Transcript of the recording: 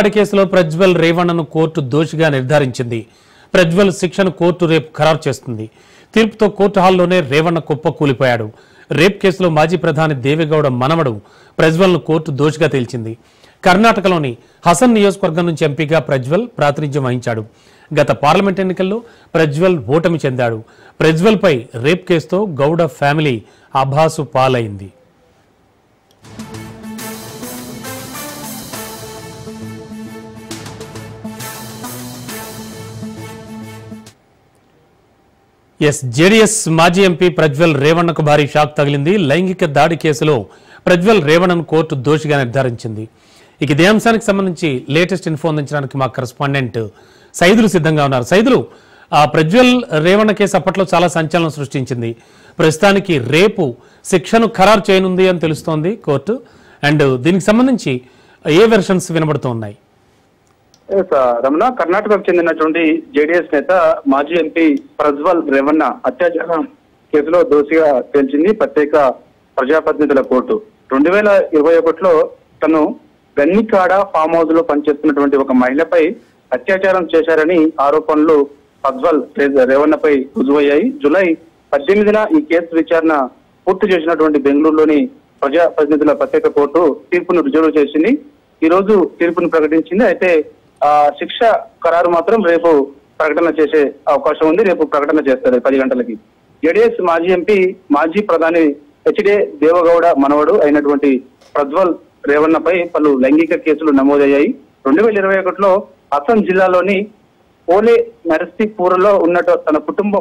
దాడి కేసులో ప్రజ్వల్ రేవణను కోర్టు దోషిగా నిర్ధారించింది. ప్రజ్వల్ శిక్షను కోర్టు రేపు ఖరారు చేస్తుంది. తీర్పుతో కోర్టు హాల్లోనే రేవణ కుప్పకూలిపోయాడు. రేప్ కేసులో మాజీ ప్రధాని దేవేగౌడ మనవడు ప్రజ్వల్ను కోర్టు దోషిగా తేల్చింది. కర్ణాటకలోని హసన్ నియోజకవర్గం నుంచి ఎంపీగా ప్రజ్వల్ ప్రాతినిధ్యం వహించాడు. గత పార్లమెంట్ ఎన్నికల్లో ప్రజ్వల్ ఓటమి చెందాడు. ప్రజ్వల్పై రేప్ కేసుతో గౌడ ఫ్యామిలీ అభాసు పాలైంది. జేడీఎస్ మాజీ ఎంపీ ప్రజ్వల్ రేవణకు భారీ షాక్ తగిలింది. లైంగిక దాడి కేసులో ప్రజ్వల్ రేవణను కోర్టు దోషిగా నిర్ధారించింది. ఇదే అంశానికి సంబంధించి లేటెస్ట్ ఇన్ఫో అందించడానికి మా కరెస్పాండెంట్ సైదులు సిద్ధంగా ఉన్నారు. సైదులు, ప్రజ్వల్ రేవణ కేసు అప్పట్లో చాలా సంచలనం సృష్టించింది. ప్రస్తుతానికి రేపు శిక్షను ఖరారు చేయనుంది అని తెలుస్తోంది కోర్టు. అండ్ దీనికి సంబంధించి ఏ వెర్షన్స్ వినబడుతున్నాయి? రమణ, కర్ణాటకకు చెందినటువంటి జేడీఎస్ నేత మాజీ ఎంపీ ప్రజ్వల్ రేవణ అత్యాచారం కేసులో దోషిగా తేల్చింది ప్రత్యేక ప్రజాప్రతినిధుల కోర్టు. 2021లో తను గన్నికాడ ఫామ్ హౌస్ లో పనిచేస్తున్నటువంటి ఒక మహిళపై అత్యాచారం చేశారని ఆరోపణలు ప్రజ్వల్ రేవణపై రుజువయ్యాయి. జూలై 18న ఈ కేసు విచారణ పూర్తి చేసినటువంటి బెంగళూరులోని ప్రజాప్రతినిధుల ప్రత్యేక కోర్టు తీర్పును రుజువు చేసింది. ఈ రోజు తీర్పును ప్రకటించింది. అయితే శిక్ష ఖరారు మాత్రం రేపు ప్రకటన చేసే అవకాశం ఉంది. రేపు ప్రకటన చేస్తారు 10 గంటలకి. జేడీఎస్ మాజీ ఎంపీ మాజీ ప్రధాని హెచ్డి దేవగౌడ మనవడు అయినటువంటి ప్రజ్వల్ రేవణపై పలు లైంగిక కేసులు నమోదయ్యాయి. 2021లో అస్సాం జిల్లాలోని ఓలే నరసీపూర్లో ఉన్నట్టు తన కుటుంబం